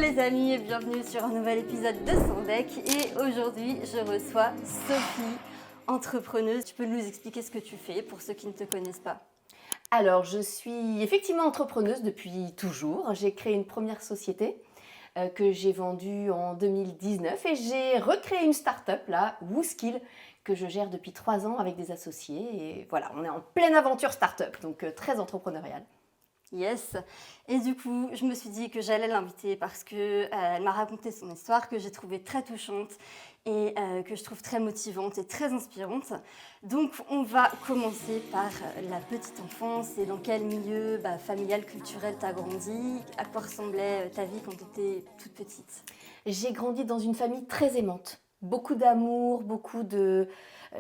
les amis et bienvenue sur un nouvel épisode de Sandec. Et aujourd'hui, je reçois Sophie, entrepreneuse. Tu peux nous expliquer ce que tu fais pour ceux qui ne te connaissent pas? Alors, je suis effectivement entrepreneuse depuis toujours. J'ai créé une première société que j'ai vendue en 2019 et j'ai recréé une start-up, là, WooSkill, que je gère depuis 3 ans avec des associés. Et voilà, on est en pleine aventure start-up, donc très entrepreneuriale. Yes. Et du coup, je me suis dit que j'allais l'inviter parce que elle m'a raconté son histoire que j'ai trouvée très touchante et que je trouve très motivante et très inspirante. Donc, on va commencer par la petite enfance et dans quel milieu familial, culturel t'as grandi? À quoi ressemblait ta vie quand t'étais toute petite? J'ai grandi dans une famille très aimante. Beaucoup d'amour, beaucoup de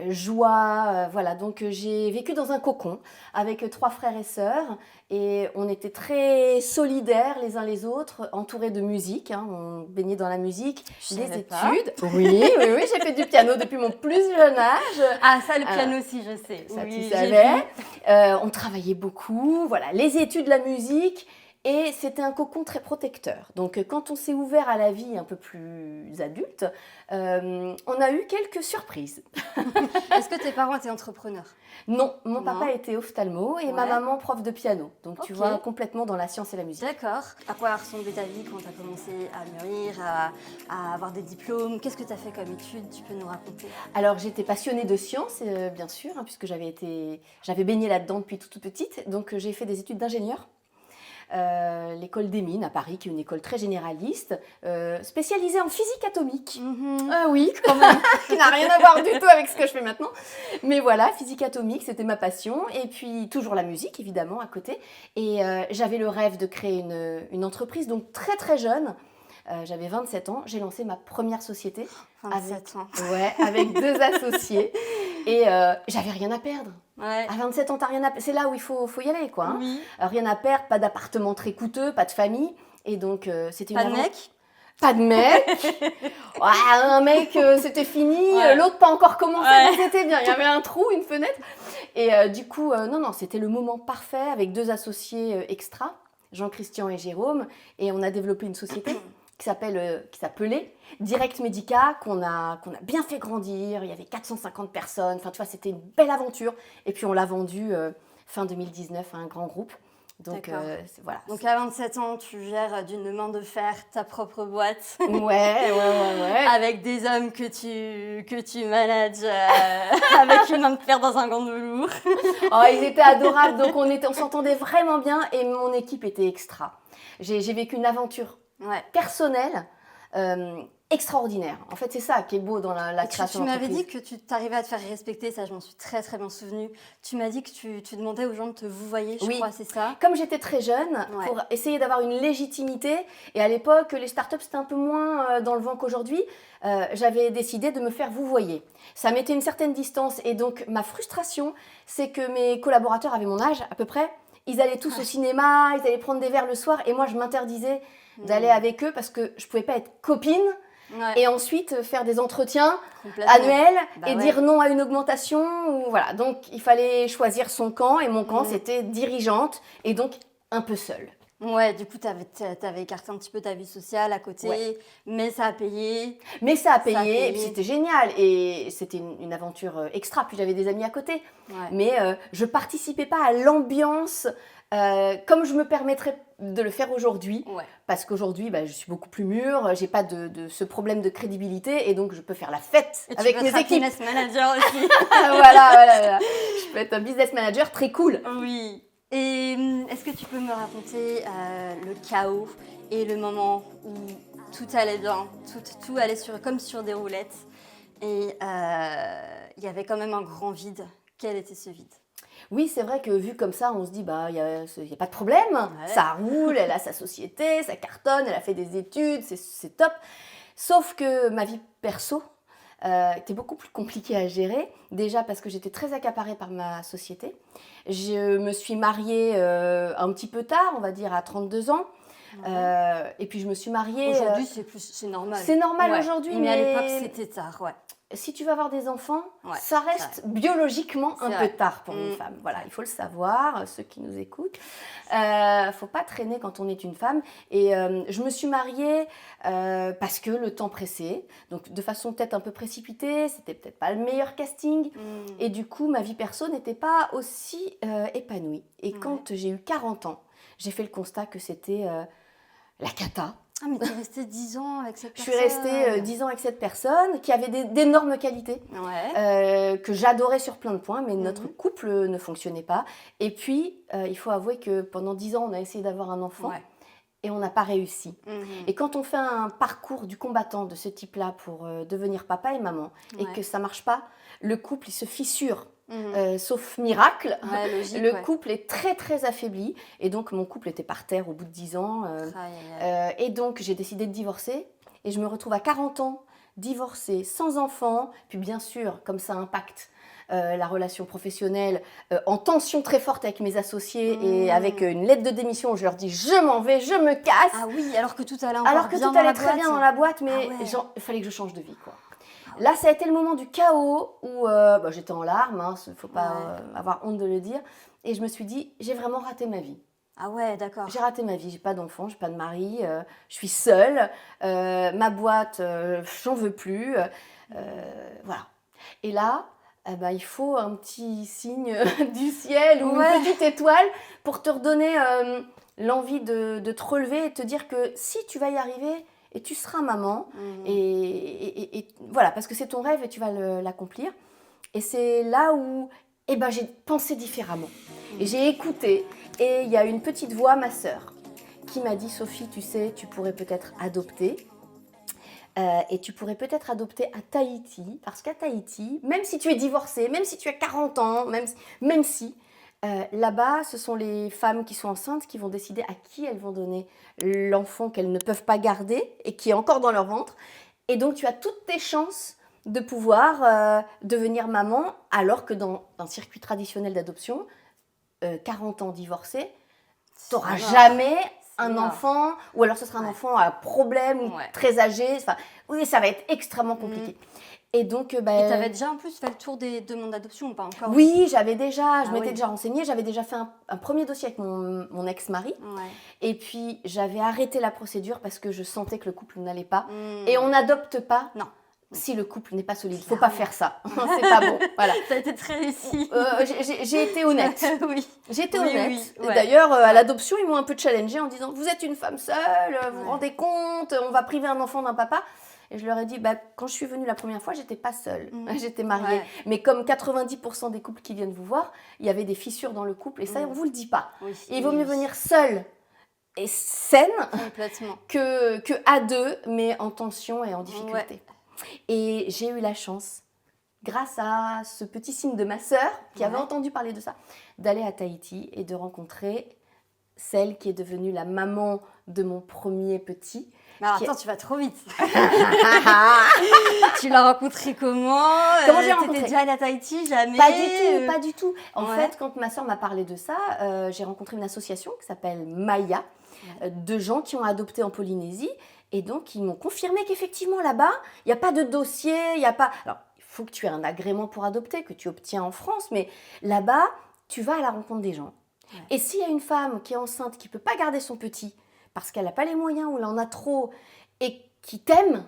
joie, voilà. Donc j'ai vécu dans un cocon avec 3 frères et sœurs et on était très solidaires les uns les autres, entourés de musique, hein. On baignait dans la musique, Je des savais études. pas. Oui, j'ai fait du piano depuis mon plus jeune âge. Ah, ça, le piano aussi, je sais. Ça, Oui, tu j'ai savais. vu. On travaillait beaucoup, voilà, les études, la musique, et c'était un cocon très protecteur. Donc, quand on s'est ouvert à la vie un peu plus adulte, on a eu quelques surprises. Est-ce que tes parents étaient entrepreneurs? Non, mon Non. papa était ophtalmo et ma Ouais. maman prof de piano. Donc, tu Ok. vois, complètement dans la science et la musique. D'accord. À quoi a ressemblé ta vie quand tu as commencé à mûrir, à avoir des diplômes? Qu'est-ce que tu as fait comme études? Tu peux nous raconter? Alors, j'étais passionnée de sciences, bien sûr, hein, puisque j'avais baigné là-dedans depuis toute petite. Donc, j'ai fait des études d'ingénieur. L'école des mines à Paris, qui est une école très généraliste, spécialisée en physique atomique. Ah oui, quand même, qui n'a rien à voir du tout avec ce que je fais maintenant. Mais voilà, physique atomique, c'était ma passion. Et puis, toujours la musique, évidemment, à côté. Et j'avais le rêve de créer une entreprise, donc très très jeune. J'avais 27 ans, j'ai lancé ma première société. 27 ans. Ouais, avec 2 associés. Et j'avais rien à perdre. Ouais. À 27 ans, t'as rien à perdre. C'est là où il faut y aller, quoi. Hein. Oui. Rien à perdre, pas d'appartement très coûteux, pas de famille. Et donc, c'était une Pas de aventure. mec? Pas de mec. Ouais, un mec, c'était fini. Ouais. L'autre, pas encore commencé. Ouais. Donc c'était bien. Il y avait un trou, une fenêtre. Et du coup, non, c'était le moment parfait avec 2 associés extra, Jean-Christian et Jérôme. Et on a développé une société qui s'appelait Direct Medica, qu'on a bien fait grandir. Il y avait 450 personnes. Enfin, tu vois, c'était une belle aventure. Et puis, on l'a vendue fin 2019 à un grand groupe. Donc, voilà. Donc à 27 ans, tu gères d'une main de fer ta propre boîte. Ouais. Avec des hommes que tu manages avec une main de fer dans un gant de velours. Oh, ils étaient adorables. Donc, on s'entendait vraiment bien. Et mon équipe était extra. J'ai vécu une aventure personnelle extraordinaire. En fait, c'est ça qui est beau dans la création d'entreprise. Tu m'avais dit que tu t'arrivais à te faire respecter, ça je m'en suis très très bien souvenue. Tu m'as dit que tu demandais aux gens de te vouvoyer, je crois, c'est ça? Comme j'étais très jeune, pour essayer d'avoir une légitimité, et à l'époque, les startups c'était un peu moins dans le vent qu'aujourd'hui, j'avais décidé de me faire vouvoyer. Ça mettait une certaine distance, et donc ma frustration, c'est que mes collaborateurs avaient mon âge à peu près. Ils allaient tous au cinéma, ils allaient prendre des verres le soir, et moi je m'interdisais d'aller avec eux parce que je pouvais pas être copine et ensuite faire des entretiens annuels et dire non à une augmentation. Ou voilà. Donc il fallait choisir son camp et mon camp c'était dirigeante et donc un peu seule. Ouais, du coup, t'avais écarté un petit peu ta vie sociale à côté, mais ça a payé. Mais ça a payé, et puis c'était génial. Et c'était une aventure extra. Puis j'avais des amis à côté. Ouais. Mais je participais pas à l'ambiance comme je me permettrais de le faire aujourd'hui. Ouais. Parce qu'aujourd'hui, je suis beaucoup plus mûre. J'ai pas de ce problème de crédibilité. Et donc, je peux faire la fête et avec mes équipes. Tu peux être business manager aussi. voilà. Je peux être un business manager très cool. Oui. Et est-ce que tu peux me raconter le chaos et le moment où tout allait bien, tout allait comme sur des roulettes et il y avait quand même un grand vide. Quel était ce vide? Oui, c'est vrai que vu comme ça, on se dit, il y a pas de problème, ça roule, elle a sa société, ça cartonne, elle a fait des études, c'est top. Sauf que ma vie perso était beaucoup plus compliquée à gérer, déjà parce que j'étais très accaparée par ma société. Je me suis mariée un petit peu tard, on va dire à 32 ans. Et puis je me suis mariée... Aujourd'hui, c'est normal. C'est normal aujourd'hui, mais à l'époque, c'était tard, si tu veux avoir des enfants, Ouais, ça reste biologiquement un peu tard pour une Mmh. femme. Voilà, il faut le savoir, ceux qui nous écoutent. Faut pas traîner quand on est une femme. Et je me suis mariée parce que le temps pressait, donc de façon peut-être un peu précipitée, c'était peut-être pas le meilleur casting. Mmh. Et du coup, ma vie perso n'était pas aussi épanouie. Et Ouais. quand j'ai eu 40 ans, j'ai fait le constat que c'était la cata. Ah, mais tu es restée 10 ans avec cette Je personne. suis restée 10 ans avec cette personne qui avait d'énormes qualités, Ouais. que j'adorais sur plein de points, mais Mhm. notre couple ne fonctionnait pas. Et puis, il faut avouer que pendant 10 ans, on a essayé d'avoir un enfant Ouais. et on n'a pas réussi. Mhm. Et quand on fait un parcours du combattant de ce type-là pour devenir papa et maman, et Ouais. que ça marche pas, le couple, il se fissure. Mhm. Sauf miracle, Ouais, logique, le ouais. couple est très très affaibli. Et donc mon couple était par terre au bout de 10 ans. Aïe, aïe, aïe. Et donc j'ai décidé de divorcer. Et je me retrouve à 40 ans, divorcée, sans enfant. Puis bien sûr, comme ça impacte la relation professionnelle, en tension très forte avec mes associés et avec une lettre de démission où je leur dis je m'en vais, je me casse. Ah oui, alors que tout allait encore Alors que bien tout dans allait la très boîte. bien dans la boîte, mais Ah ouais. il fallait que je change de vie, quoi. Là, ça a été le moment du chaos où j'étais en larmes, il ne faut pas avoir honte de le dire. Et je me suis dit, j'ai vraiment raté ma vie. Ah ouais, d'accord. J'ai raté ma vie, j'ai pas d'enfant, j'ai pas de mari, je suis seule, ma boîte, j'en veux plus. Voilà. Et là, il faut un petit signe du ciel ou Ouais. une petite étoile pour te redonner l'envie de te relever et te dire que si tu vas y arriver, et tu seras maman, et voilà, parce que c'est ton rêve et tu vas l'accomplir. Et c'est là où j'ai pensé différemment. Et j'ai écouté, et il y a une petite voix, ma sœur, qui m'a dit « Sophie, tu sais, tu pourrais peut-être adopter. Et tu pourrais peut-être adopter à Tahiti, parce qu'à Tahiti, même si tu es divorcée, même si tu as 40 ans, même si là-bas, ce sont les femmes qui sont enceintes qui vont décider à qui elles vont donner l'enfant qu'elles ne peuvent pas garder et qui est encore dans leur ventre. Et donc, tu as toutes tes chances de pouvoir devenir maman, alors que dans un circuit traditionnel d'adoption, 40 ans divorcée, tu n'auras jamais un enfant, ou alors ce sera un enfant à problème ou très âgé. Enfin, oui, ça va être extrêmement compliqué. Et donc, Et tu avais déjà en plus fait le tour des demandes d'adoption ou pas encore? Oui, j'avais déjà, je m'étais déjà renseignée, j'avais déjà fait un premier dossier avec mon ex-mari. Et puis, j'avais arrêté la procédure parce que je sentais que le couple n'allait pas. Et on n'adopte pas si le couple n'est pas solide. Il ne faut pas faire ça. C'est pas bon. Voilà. Ça a été très réussi. J'ai été honnête. Oui. J'ai été honnête. Oui. D'ailleurs, à l'adoption, ils m'ont un peu challengée en disant « Vous êtes une femme seule, vous vous rendez compte, on va priver un enfant d'un papa ?» Et je leur ai dit, quand je suis venue la première fois, j'étais pas seule, j'étais mariée. Mais comme 90% des couples qui viennent vous voir, il y avait des fissures dans le couple et ça, on vous le dit pas. Il vaut mieux venir seule et saine que à deux, mais en tension et en difficulté. Et j'ai eu la chance, grâce à ce petit signe de ma sœur, qui avait entendu parler de ça, d'aller à Tahiti et de rencontrer celle qui est devenue la maman de mon premier petit. Mais alors, attends, tu vas trop vite. Tu l'as rencontré comment? Comment j'ai rencontré? T'étais déjà allée à Tahiti? Jamais? Pas du tout. En fait, quand ma soeur m'a parlé de ça, j'ai rencontré une association qui s'appelle Maya, de gens qui ont adopté en Polynésie. Et donc, ils m'ont confirmé qu'effectivement, là-bas, il n'y a pas de dossier, il n'y a pas... Alors, il faut que tu aies un agrément pour adopter, que tu obtiens en France, mais là-bas, tu vas à la rencontre des gens. Et s'il y a une femme qui est enceinte, qui ne peut pas garder son petit, parce qu'elle n'a pas les moyens ou elle en a trop, et qui t'aime,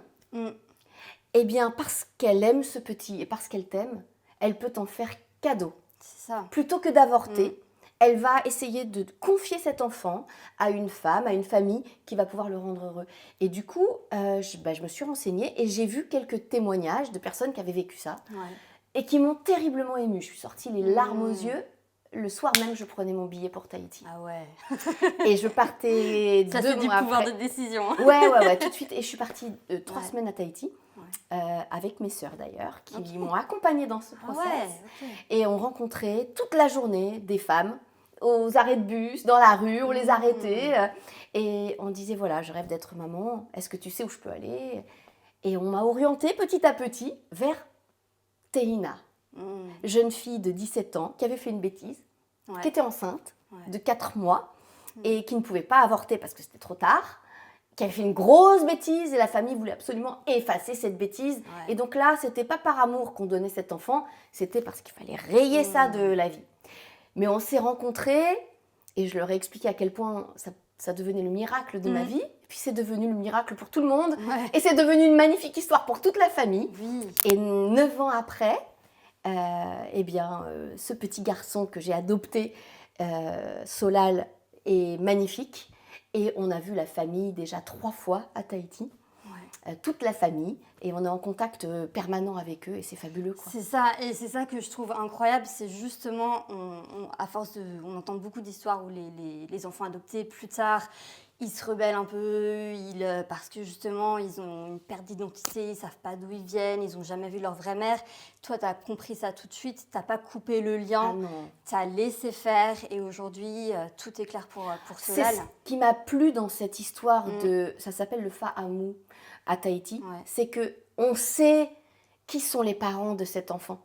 eh bien, parce qu'elle aime ce petit et parce qu'elle t'aime, elle peut t'en faire cadeau. C'est ça. Plutôt que d'avorter, elle va essayer de confier cet enfant à une femme, à une famille qui va pouvoir le rendre heureux. Et du coup, je me suis renseignée et j'ai vu quelques témoignages de personnes qui avaient vécu ça et qui m'ont terriblement émue. Je suis sortie les larmes aux yeux. Le soir même, je prenais mon billet pour Tahiti. Ah ouais. Et je partais 2 mois après. Ça, c'est du pouvoir de décision. Ouais, tout de suite. Et je suis partie 3 semaines à Tahiti, avec mes sœurs d'ailleurs, qui m'ont accompagnée dans ce process. Et on rencontrait toute la journée des femmes aux arrêts de bus, dans la rue, on les arrêtait. Et on disait, voilà, je rêve d'être maman, est-ce que tu sais où je peux aller? Et on m'a orientée petit à petit vers Teina. Jeune fille de 17 ans qui avait fait une bêtise, qui était enceinte de 4 mois et qui ne pouvait pas avorter parce que c'était trop tard, qui avait fait une grosse bêtise et la famille voulait absolument effacer cette bêtise. Ouais. Et donc là, c'était pas par amour qu'on donnait cet enfant, c'était parce qu'il fallait rayer ça de la vie. Mais on s'est rencontrés et je leur ai expliqué à quel point ça devenait le miracle de ma vie. Et puis c'est devenu le miracle pour tout le monde. Ouais. Et c'est devenu une magnifique histoire pour toute la famille. Oui. Et 9 ans après, ce petit garçon que j'ai adopté, Solal, est magnifique. Et on a vu la famille déjà 3 fois à Tahiti, toute la famille, et on est en contact permanent avec eux, et c'est fabuleux, quoi. C'est ça, et c'est ça que je trouve incroyable, c'est justement, à force on entend beaucoup d'histoires où les enfants adoptés, plus tard, ils se rebellent un peu, parce que justement, ils ont une perte d'identité, ils ne savent pas d'où ils viennent, ils n'ont jamais vu leur vraie mère. Toi, tu as compris ça tout de suite, tu n'as pas coupé le lien, tu as laissé faire, et aujourd'hui, tout est clair pour Solal. C'est ce qui m'a plu dans cette histoire ça s'appelle le Fa'amu à Tahiti, c'est qu'on sait qui sont les parents de cet enfant.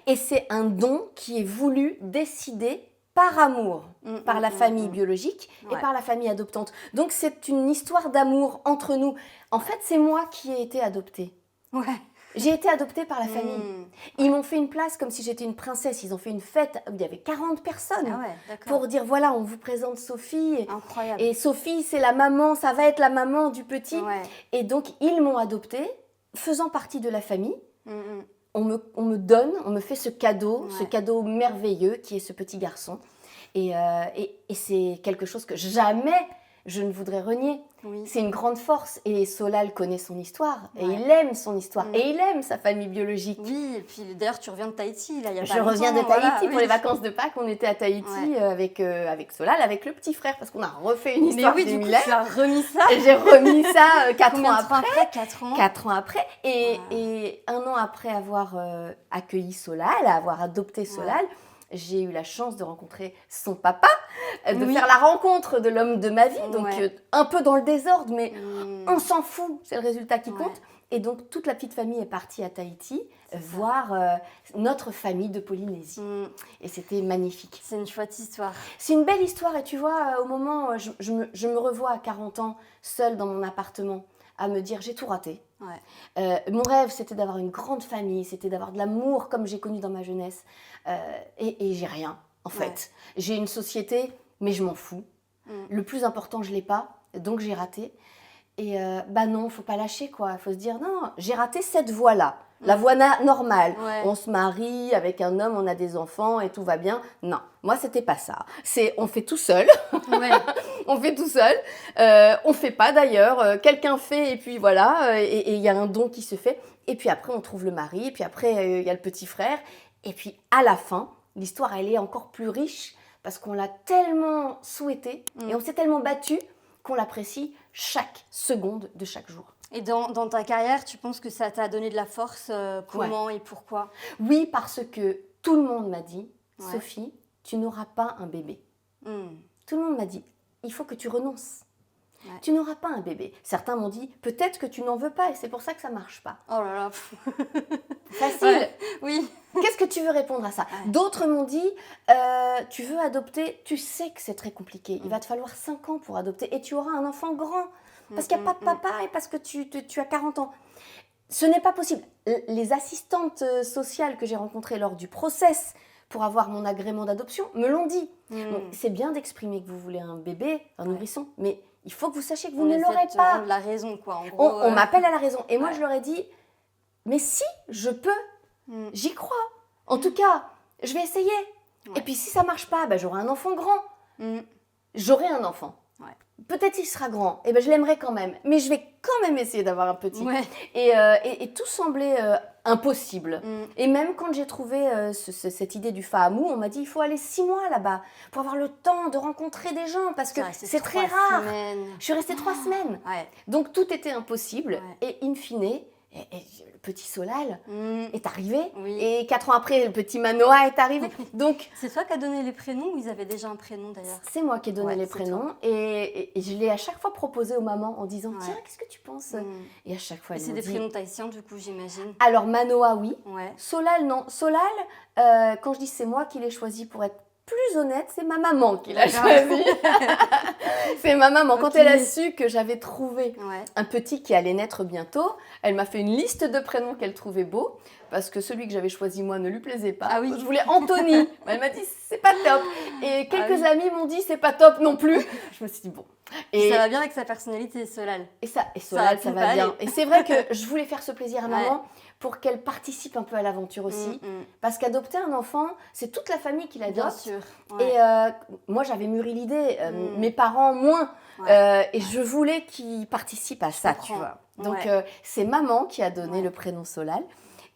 Et c'est un don qui est voulu, décidé par amour, par la famille biologique et par la famille adoptante. Donc c'est une histoire d'amour entre nous. En fait, c'est moi qui ai été adoptée. J'ai été adoptée par la famille. Ils m'ont fait une place comme si j'étais une princesse. Ils ont fait une fête où il y avait 40 personnes pour dire voilà, on vous présente Sophie. Incroyable. Et Sophie, c'est la maman, ça va être la maman du petit. Et donc, ils m'ont adoptée, faisant partie de la famille. On me fait ce cadeau merveilleux qui est ce petit garçon. Et c'est quelque chose que jamais je ne voudrais renier. C'est une grande force. Et Solal connaît son histoire. Et il aime son histoire. Et il aime sa famille biologique. Oui, et puis d'ailleurs, tu reviens de Tahiti. Là, il y a pas je reviens de longtemps, Tahiti pour les vacances de Pâques. On était à Tahiti avec Solal, avec le petit frère, parce qu'on a refait une histoire similaire. Tu as remis ça. Et j'ai remis ça 4 ans après. 4 ans. 4 ans après. Et 1 an après avoir accueilli Solal, avoir adopté Solal, j'ai eu la chance de rencontrer son papa, de faire la rencontre de l'homme de ma vie, donc un peu dans le désordre, mais on s'en fout, c'est le résultat qui compte. Et donc toute la petite famille est partie à Tahiti voir notre famille de Polynésie. Et c'était magnifique. C'est une chouette histoire. C'est une belle histoire et tu vois, au moment où je me revois à 40 ans, seule dans mon appartement, à me dire j'ai tout raté. Mon rêve, c'était d'avoir une grande famille, c'était d'avoir de l'amour comme j'ai connu dans ma jeunesse. Et j'ai rien, en fait. J'ai une société, mais je m'en fous. Le plus important, je ne l'ai pas, donc j'ai raté. Et non, faut pas lâcher, quoi. Il faut se dire, non, j'ai raté cette voie-là. La voie normale. On se marie avec un homme, on a des enfants et tout va bien. Non, moi, c'était pas ça. On fait tout seul. On fait tout seul. On fait pas d'ailleurs. Quelqu'un fait et puis voilà. Et il y a un don qui se fait. Et puis après, on trouve le mari. Et puis après, il y a le petit frère. Et puis à la fin, l'histoire, elle est encore plus riche parce qu'on l'a tellement souhaité et on s'est tellement battu qu'on l'apprécie chaque seconde de chaque jour. Et dans ta carrière, tu penses que ça t'a donné de la force comment et pourquoi? Oui, parce que tout le monde m'a dit, Sophie, tu n'auras pas un bébé. Tout le monde m'a dit, il faut que tu renonces. Tu n'auras pas un bébé. Certains m'ont dit, peut-être que tu n'en veux pas et c'est pour ça que ça ne marche pas. Oh là là. Facile. Oui. Qu'est-ce que tu veux répondre à ça? D'autres m'ont dit, tu veux adopter, tu sais que c'est très compliqué. Il va te falloir 5 ans pour adopter et tu auras un enfant grand. Parce qu'il n'y a pas de papa et parce que tu as 40 ans. Ce n'est pas possible. Les assistantes sociales que j'ai rencontrées lors du process pour avoir mon agrément d'adoption me l'ont dit. Donc, c'est bien d'exprimer que vous voulez un bébé, un nourrisson, mais il faut que vous sachiez que vous ne l'aurez pas. La raison, quoi. En gros, on m'appelle à la raison. Et moi, je leur ai dit, mais si, je peux. J'y crois. En tout cas, je vais essayer. Et puis, si ça ne marche pas, j'aurai un enfant grand. J'aurai un enfant. Peut-être qu'il sera grand, et je l'aimerai quand même, mais je vais quand même essayer d'avoir un petit. Et tout semblait impossible. Et même quand j'ai trouvé cette idée du Fa'amu, on m'a dit il faut aller 6 mois là-bas pour avoir le temps de rencontrer des gens, parce que c'est très rare. Je suis restée 3 semaines. Donc tout était impossible, et in fine, le petit Solal est arrivé, et 4 ans après, le petit Manoa est arrivé. Donc, c'est toi qui as donné les prénoms ou ils avaient déjà un prénom d'ailleurs? C'est moi qui ai donné les prénoms, et je l'ai à chaque fois proposé aux mamans en disant tiens, qu'est-ce que tu penses? Et à chaque fois, elles m'ont dit... C'est des prénoms tahitiens du coup, j'imagine. Alors Manoa, oui. Solal, non. Solal, quand je dis c'est moi qui l'ai choisi pour être plus honnête, c'est ma maman qui l'a D'accord. choisi. C'est ma maman. Quand Ok. elle a su que j'avais trouvé Ouais. un petit qui allait naître bientôt, elle m'a fait une liste de prénoms qu'elle trouvait beaux, parce que celui que j'avais choisi moi ne lui plaisait pas. Ah oui. Je voulais Anthony. Elle m'a dit c'est pas top. Et quelques Ah oui. amis m'ont dit c'est pas top non plus. Je me suis dit bon. Et ça va bien avec sa personnalité, Solal. Et Solal, ça peut va pas bien. aller. Et c'est vrai que je voulais faire ce plaisir à Ouais. maman pour qu'elle participe un peu à l'aventure aussi. Parce qu'adopter un enfant, c'est toute la famille qui Bien l'adopte. sûr. Ouais. Et moi, j'avais mûri l'idée, mes parents moins. Et je voulais qu'ils participent à ça, tu vois. Donc, c'est maman qui a donné le prénom Solal.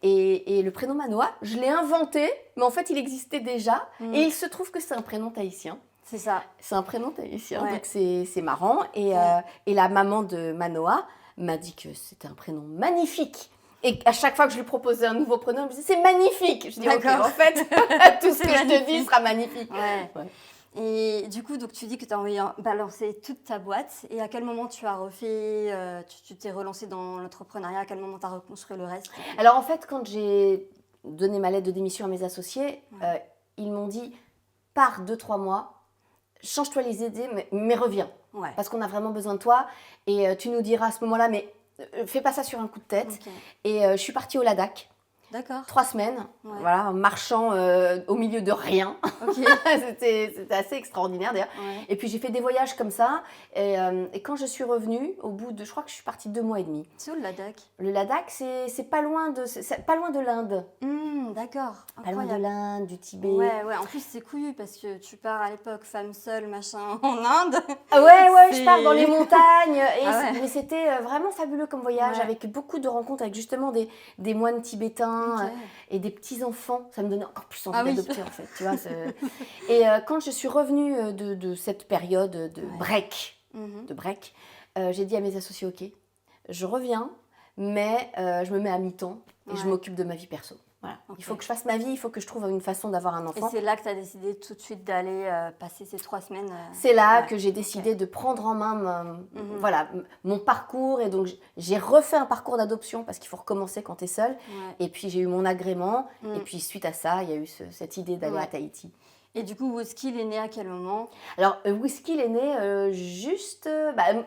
Et le prénom Manoa, je l'ai inventé, mais en fait, il existait déjà. Et il se trouve que c'est un prénom tahitien. C'est ça. C'est un prénom tahitien, Ouais. donc c'est marrant. Et la maman de Manoa m'a dit que c'était un prénom magnifique. Et à chaque fois que je lui proposais un nouveau prénom, elle me disait c'est magnifique. Je dis ok, D'accord. en fait, tout ce C'est que je te dis magnifique. sera magnifique. Ouais. Ouais. Et du coup, donc tu dis que tu as envie de balancer toute ta boîte. Et à quel moment tu as refait, tu t'es relancé dans l'entrepreneuriat? À quel moment tu as reconstruit le reste? Alors en fait, quand j'ai donné ma lettre de démission à mes associés, ils m'ont dit pars 2-3 mois, change-toi les idées, mais reviens. Ouais. Parce qu'on a vraiment besoin de toi. Et tu nous diras à ce moment-là, mais fais pas ça sur un coup de tête. Ok. Et je suis partie au Ladakh, D'accord. 3 semaines, Ouais. voilà, en marchant au milieu de rien. Ok. C'était assez extraordinaire d'ailleurs. Ouais. Et puis j'ai fait des voyages comme ça. Et quand je suis revenue, au bout de, je crois que je suis partie 2 mois et demi. C'est où le Ladakh? Le Ladakh, c'est pas loin de l'Inde. D'accord. Pas loin de Incroyable. l'Inde, du Tibet. Ouais, ouais. En plus, c'est couillu parce que tu pars à l'époque femme seule, machin, en Inde. Ah ouais, je C'est- pars dans les montagnes. Et Ah ouais. mais c'était vraiment fabuleux comme voyage, Ouais. avec beaucoup de rencontres avec justement des moines tibétains Ok. et des petits-enfants. Ça me donnait encore plus envie Ah oui. d'adopter en fait. Tu vois, et quand je suis revenue de cette période de break, Mhm. j'ai dit à mes associés, ok, je reviens, mais je me mets à mi-temps et je Ouais. m'occupe de ma vie perso. Voilà. Ok. Il faut que je fasse ma vie, il faut que je trouve une façon d'avoir un Et enfant. c'est là que tu as décidé tout de suite d'aller passer ces 3 semaines. C'est là Ouais. que j'ai décidé de prendre en main Mhm. mon parcours. Et donc, j'ai refait un parcours d'adoption parce qu'il faut recommencer quand tu es seule. Ouais. Et puis, j'ai eu mon agrément. Mm. Et puis, suite à ça, il y a eu cette idée d'aller Ouais. à Tahiti. Et du coup, Woski, il est né à quel moment? Alors, Whisky, il est né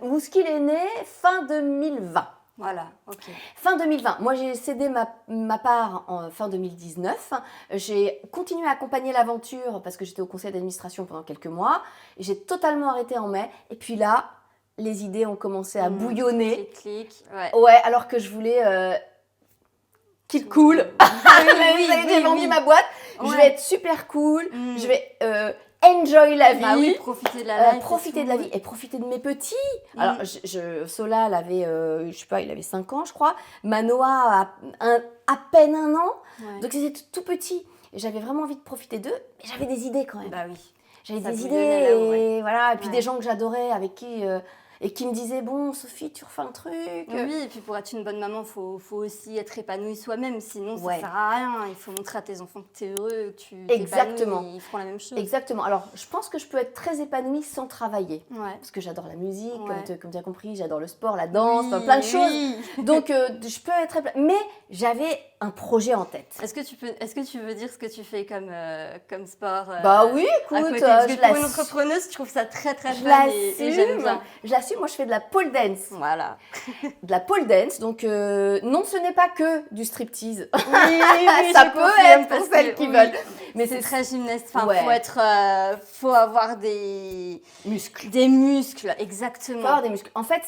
Whisky, il est né fin 2020. Voilà, ok. Fin 2020. Moi, j'ai cédé ma part en fin 2019. J'ai continué à accompagner l'aventure parce que j'étais au conseil d'administration pendant quelques mois. J'ai totalement arrêté en mai. Et puis là, les idées ont commencé à bouillonner. Clic, ouais. Ouais, alors que je voulais keep cool. J'ai vendu ma boîte. Je Ouais. vais être super cool. Mm. Je vais enjoy la vie. Bah oui, profiter de la life. Profiter et de la tout. vie et profiter de mes petits. Alors, Solal avait, je sais pas, il avait 5 ans, je crois. Manoa a à peine 1 an. Ouais. Donc, ils étaient tout petits. Et j'avais vraiment envie de profiter d'eux. Mais j'avais des idées quand même. Bah oui. J'avais ça des idées. bouillonnait là-haut, Et, voilà. Et puis, Ouais. des gens que j'adorais avec qui... et qui me disaient, bon, Sophie, tu refais un truc. Oui, et puis pour être une bonne maman, faut aussi être épanouie soi-même, sinon Ouais. ça sert à rien. Il faut montrer à tes enfants que tu es heureux, que tu Exactement. t'épanouis, ils feront la même chose. Exactement. Alors, je pense que je peux être très épanouie sans travailler. Ouais. Parce que j'adore la musique, Ouais. comme tu as compris, j'adore le sport, la danse, Oui, enfin, plein de choses. oui. Donc, je peux être... Mais j'avais un projet en tête. Est-ce que tu veux dire ce que tu fais comme sport Bah oui, à écoute, côté Parce je que pour une l'assume. entrepreneuse, je trouve ça très très fun et j'aime bien. Je l'assume, moi je fais de la pole dance. Voilà. De la pole dance, donc non, ce n'est pas que du striptease. Oui, oui, Ça je peut confirme être pour parce celles que, qui oui, veulent. Mais c'est très gymnaste. Enfin, Ouais. faut avoir des Muscles. muscles, Faut exactement. avoir des muscles. En fait,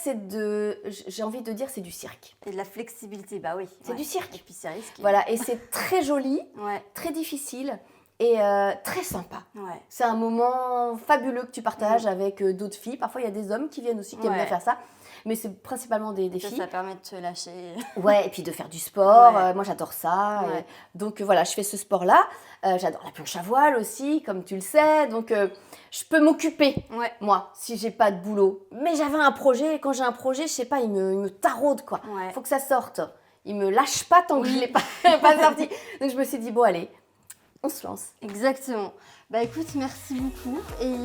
j'ai envie de dire, c'est du cirque. Et de la flexibilité, bah oui. C'est du cirque. Et puis c'est risqué. Voilà, et c'est très joli, Ouais, très difficile et très sympa. ouais. C'est un moment fabuleux que tu partages avec d'autres filles. Parfois, il y a des hommes qui viennent aussi, qui aiment Ouais. bien faire ça. Mais c'est principalement des filles. Ça permet de te lâcher. Ouais, et puis de faire du sport. Ouais. Moi, j'adore ça. Ouais. Et donc, voilà, je fais ce sport-là. J'adore la planche à voile aussi, comme tu le sais. Donc, je peux m'occuper, Ouais. moi, si j'ai pas de boulot. Mais j'avais un projet. Et quand j'ai un projet, je sais pas, il me taraude, quoi. Ouais. Faut que ça sorte. Il me lâche pas tant que je l'ai pas sorti. Donc, je me suis dit, bon, allez, on se lance. Exactement. Bah écoute, merci beaucoup. Et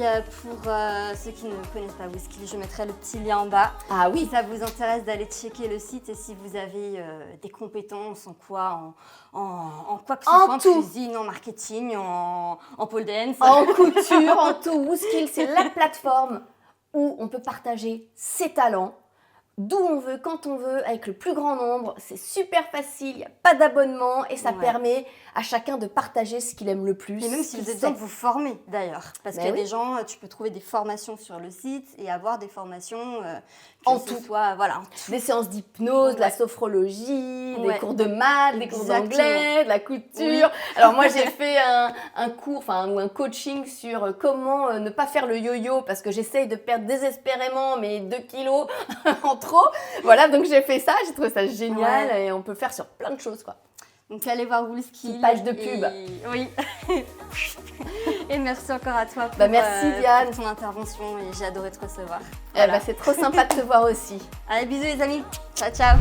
pour ceux qui ne connaissent pas WeSkill, je mettrai le petit lien en bas. Ah oui. Si ça vous intéresse d'aller checker le site et si vous avez des compétences en quoi, en quoi que ce soit, en cuisine, en marketing, en pole dance. En couture, en tout. WeSkill, c'est la plateforme où on peut partager ses talents d'où on veut, quand on veut, avec le plus grand nombre. C'est super facile, il n'y a pas d'abonnement et ça permet à chacun de partager ce qu'il aime le plus. Et même si vous avez besoin de vous former d'ailleurs. Parce qu'il y a des gens, tu peux trouver des formations sur le site et avoir des formations en tout. Soit, voilà, en tout. Des séances d'hypnose, de la sophrologie, des cours de maths, des cours d'anglais, de la couture. Oui. Alors moi j'ai fait un cours, ou un coaching sur comment ne pas faire le yo-yo parce que j'essaye de perdre désespérément mes 2 kilos en trop. Voilà, donc j'ai fait ça, j'ai trouvé ça génial et on peut le faire sur plein de choses quoi. Donc allez voir WeSkill. Page de pub. Oui. Et merci encore à toi merci Diane pour ton intervention et j'ai adoré te recevoir. Voilà. C'est trop sympa de te voir aussi. Allez, bisous les amis. Ciao, ciao.